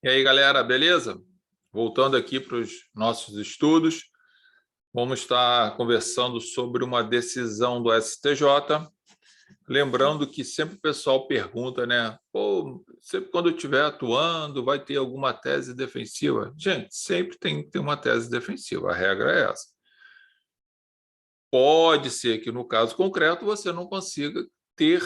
E aí, galera, beleza? Voltando aqui para os nossos estudos, vamos estar conversando sobre uma decisão do STJ. Lembrando que sempre o pessoal pergunta, né? Pô, sempre quando eu estiver atuando, vai ter alguma tese defensiva? Gente, sempre tem que ter uma tese defensiva, a regra é essa. Pode ser que, no caso concreto, você não consiga ter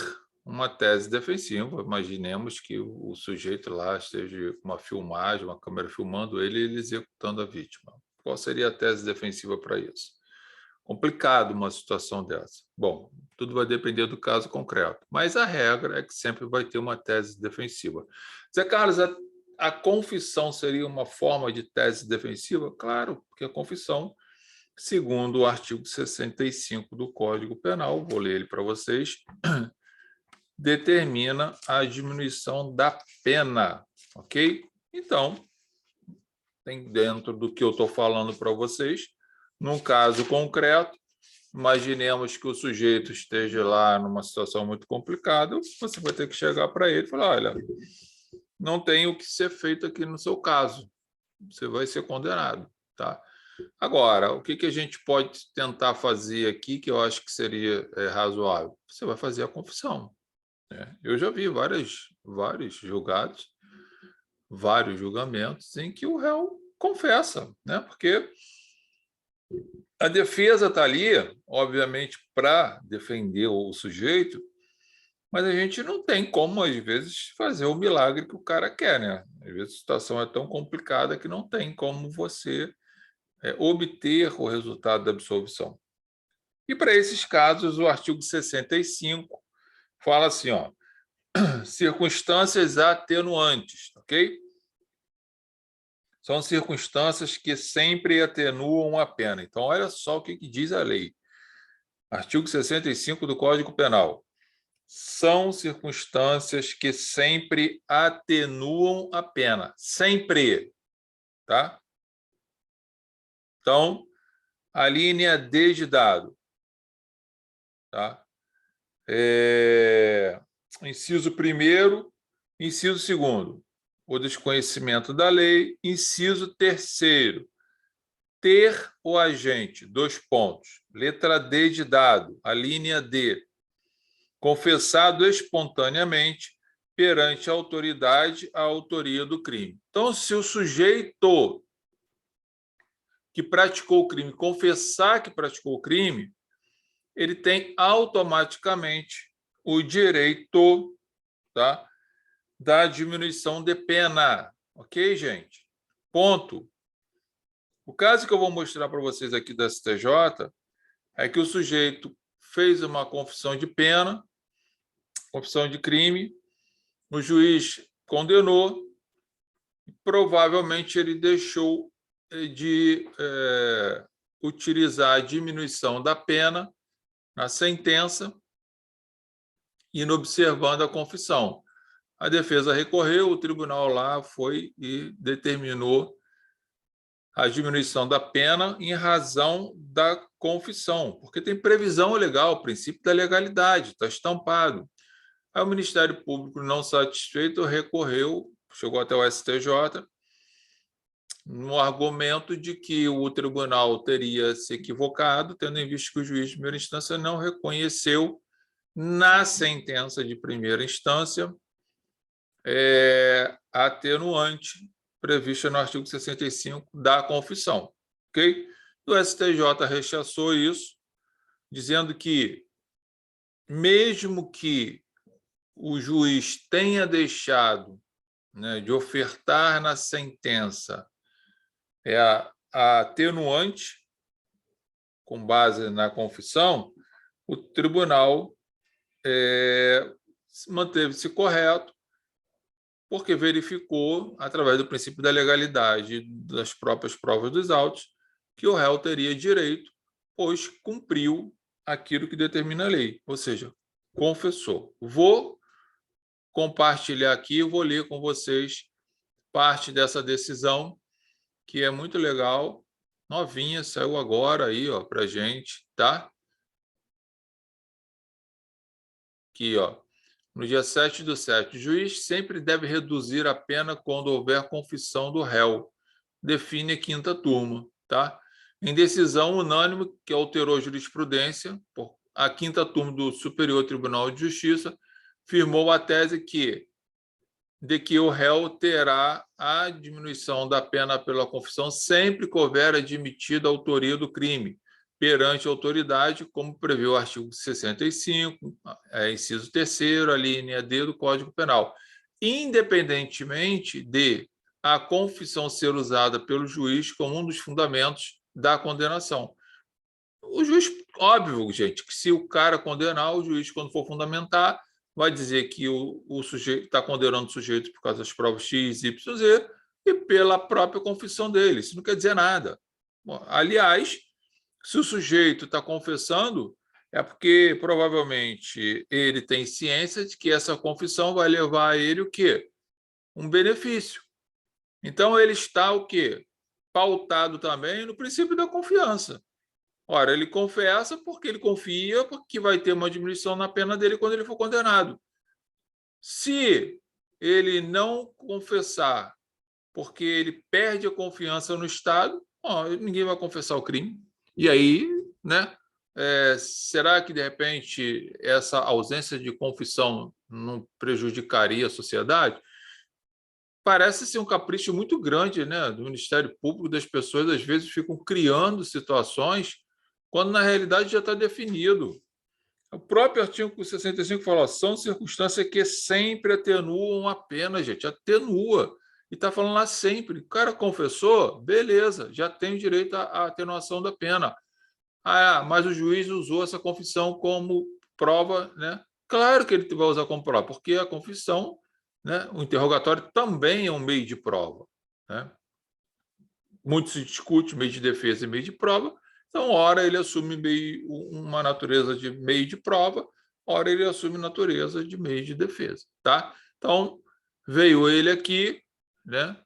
uma tese defensiva. Imaginemos que o sujeito lá esteja com uma filmagem, uma câmera filmando ele executando a vítima. Qual seria a tese defensiva para isso? Complicado uma situação dessa. Bom, tudo vai depender do caso concreto, mas a regra é que sempre vai ter uma tese defensiva. Zé Carlos, a confissão seria uma forma de tese defensiva? Claro, porque a confissão, segundo o artigo 65 do Código Penal, vou ler ele para vocês, determina a diminuição da pena, ok? Então, tem dentro do que eu estou falando para vocês, num caso concreto, imaginemos que o sujeito esteja lá numa situação muito complicada, você vai ter que chegar para ele e falar, olha, não tem o que ser feito aqui no seu caso, você vai ser condenado, tá? Agora, o que a gente pode tentar fazer aqui, que eu acho que seria razoável? Você vai fazer a confissão, né? Eu já vi vários julgados, vários julgamentos em que o réu confessa, né? Porque a defesa está ali, obviamente, para defender o sujeito, mas a gente não tem como, às vezes, fazer o milagre que o cara quer, né? Às vezes a situação é tão complicada que não tem como você obter o resultado da absolvição. E para esses casos, o artigo 65 fala assim, ó, circunstâncias atenuantes, ok? São circunstâncias que sempre atenuam a pena. Então, olha só o que diz a lei. Artigo 65 do Código Penal. São circunstâncias que sempre atenuam a pena. Sempre, tá? Então, a linha D de dado, tá? Inciso 1º, inciso 2º, o desconhecimento da lei. Inciso 3º, ter o agente, 2 pontos. Letra D de dado, a linha D, confessado espontaneamente perante a autoridade a autoria do crime. Então, se o sujeito que praticou o crime confessar que praticou o crime, ele tem automaticamente o direito, tá, da diminuição de pena. Ok, gente? Ponto. O caso que eu vou mostrar para vocês aqui da STJ é que o sujeito fez uma confissão de pena, confissão de crime, o juiz condenou, provavelmente ele deixou de utilizar a diminuição da pena na sentença, inobservando a confissão. A defesa recorreu, o tribunal lá foi e determinou a diminuição da pena em razão da confissão, porque tem previsão legal, o princípio da legalidade, está estampado. Aí o Ministério Público, não satisfeito, recorreu, chegou até o STJ, no argumento de que o tribunal teria se equivocado, tendo em vista que o juiz de primeira instância não reconheceu na sentença de primeira instância a atenuante prevista no artigo 65 da confissão. Ok? O STJ rechaçou isso, dizendo que, mesmo que o juiz tenha deixado, né, de ofertar na sentença a atenuante, com base na confissão, o tribunal manteve-se correto, porque verificou, através do princípio da legalidade das próprias provas dos autos, que o réu teria direito, pois cumpriu aquilo que determina a lei, ou seja, confessou. Vou compartilhar aqui, vou ler com vocês parte dessa decisão, que é muito legal, novinha, saiu agora aí, ó, para gente, tá? Aqui, ó. no dia 7/7, o juiz sempre deve reduzir a pena quando houver confissão do réu. Define a quinta turma, tá? Em decisão unânime que alterou a jurisprudência, a quinta turma do Superior Tribunal de Justiça firmou a tese de que o réu terá a diminuição da pena pela confissão sempre que houver admitida a autoria do crime perante a autoridade, como prevê o artigo 65, inciso 3º, a linha D do Código Penal, independentemente de a confissão ser usada pelo juiz como um dos fundamentos da condenação. O juiz, óbvio, gente, que se o cara condenar, o juiz, quando for fundamentar, vai dizer que o sujeito está condenando o sujeito por causa das provas X, Y, Z e pela própria confissão dele. Isso não quer dizer nada. Bom, aliás, se o sujeito está confessando, é porque provavelmente ele tem ciência de que essa confissão vai levar a ele o quê? Um benefício. Então, ele está o quê? Pautado também no princípio da confiança. Ora, ele confessa porque ele confia que vai ter uma diminuição na pena dele quando ele for condenado. Se ele não confessar porque ele perde a confiança no Estado, ninguém vai confessar o crime. E aí, né? Será que, de repente, essa ausência de confissão não prejudicaria a sociedade? Parece ser um capricho muito grande, né, do Ministério Público, das pessoas, às vezes, ficam criando situações quando, na realidade, já está definido. O próprio artigo 65 fala, são circunstâncias que sempre atenuam a pena, gente, atenua. E está falando lá sempre. O cara confessou, beleza, já tem o direito à atenuação da pena. Mas o juiz usou essa confissão como prova, né? Claro que ele vai usar como prova, porque a confissão, né, o interrogatório também é um meio de prova, né? Muito se discute meio de defesa e meio de prova, então, ora ele assume uma natureza de meio de prova, ora ele assume natureza de meio de defesa, tá? Então, veio ele aqui, né?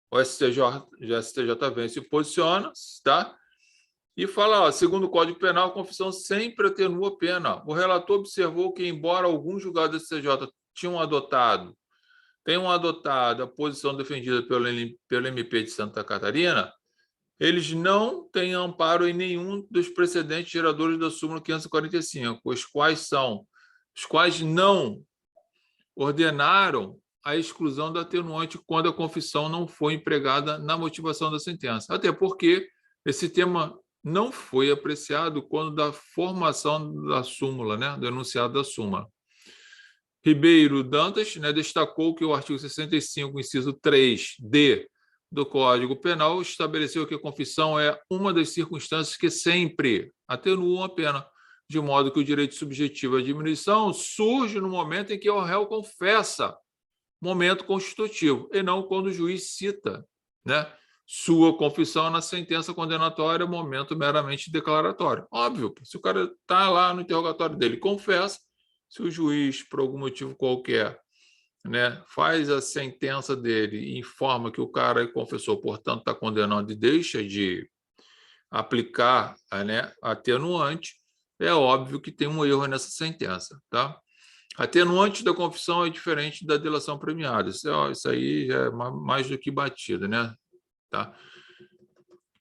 O STJ vem se posiciona, tá? E fala, segundo o Código Penal, a confissão sempre atenua a pena. O relator observou que, embora alguns julgados do STJ tenham adotado a posição defendida pelo MP de Santa Catarina, eles não têm amparo em nenhum dos precedentes geradores da súmula 545, os quais não ordenaram a exclusão da atenuante quando a confissão não foi empregada na motivação da sentença. Até porque esse tema não foi apreciado quando da formação da súmula, né, do enunciado da súmula. Ribeiro Dantas, né, destacou que o artigo 65, inciso 3D do Código Penal estabeleceu que a confissão é uma das circunstâncias que sempre atenuam a pena, de modo que o direito subjetivo à diminuição surge no momento em que o réu confessa, momento constitutivo, e não quando o juiz cita, né, sua confissão na sentença condenatória, momento meramente declaratório. Óbvio, se o cara está lá no interrogatório dele, confessa, se o juiz, por algum motivo qualquer, né, faz a sentença dele e informa que o cara confessou, portanto, está condenado e deixa de aplicar, né, atenuante, é óbvio que tem um erro nessa sentença, tá? Atenuante da confissão é diferente da delação premiada. Isso aí já é mais do que batido, né? Tá?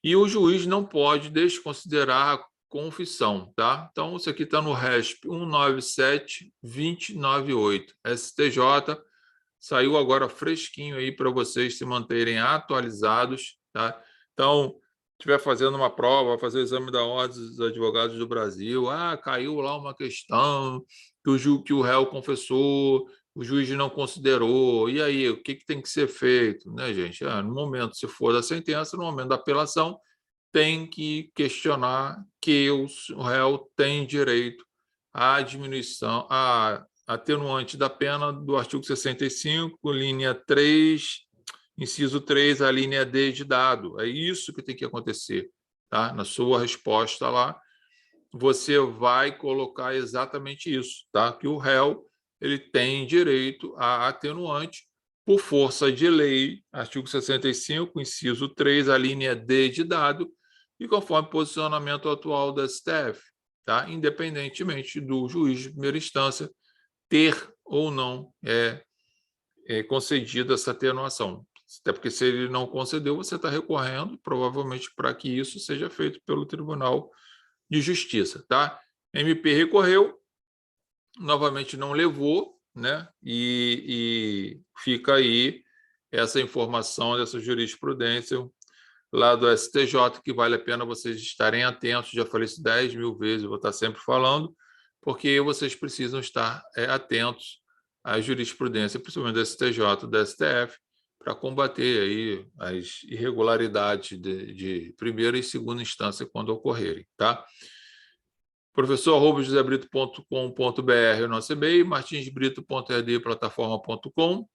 E o juiz não pode desconsiderar a confissão, tá? Então, isso aqui está no RESP 197-298. STJ saiu agora fresquinho aí para vocês se manterem atualizados, tá? Então, estiver fazendo uma prova, fazer o exame da Ordem dos Advogados do Brasil, caiu lá uma questão que o réu confessou, o juiz não considerou, e aí, o que tem que ser feito, né, gente? No momento, se for da sentença, no momento da apelação, tem que questionar que o réu tem direito à diminuição, à atenuante da pena do artigo 65, linha 3, inciso 3, a linha D de dado. É isso que tem que acontecer, tá? Na sua resposta lá, você vai colocar exatamente isso, tá? Que o réu ele tem direito a atenuante por força de lei, artigo 65, inciso 3, a linha D de dado, e conforme o posicionamento atual da STF, tá? Independentemente do juiz de primeira instância ter ou não concedido essa atenuação. Até porque, se ele não concedeu, você está recorrendo, provavelmente, para que isso seja feito pelo Tribunal de Justiça, tá? MP recorreu, novamente não levou, né? E fica aí essa informação, dessa jurisprudência lá do STJ, que vale a pena vocês estarem atentos. Já falei isso 10 mil vezes, vou estar sempre falando, porque vocês precisam estar atentos à jurisprudência, principalmente do STJ, do STF, para combater aí as irregularidades de primeira e segunda instância quando ocorrerem, tá? professor@josebrito.com.br, o nosso e-mail, martinsbrito.rdplataforma.com,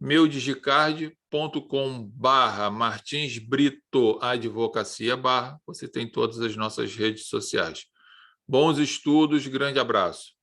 meu digicard.com/martinsbrito advocacia /, você tem todas as nossas redes sociais. Bons estudos, grande abraço.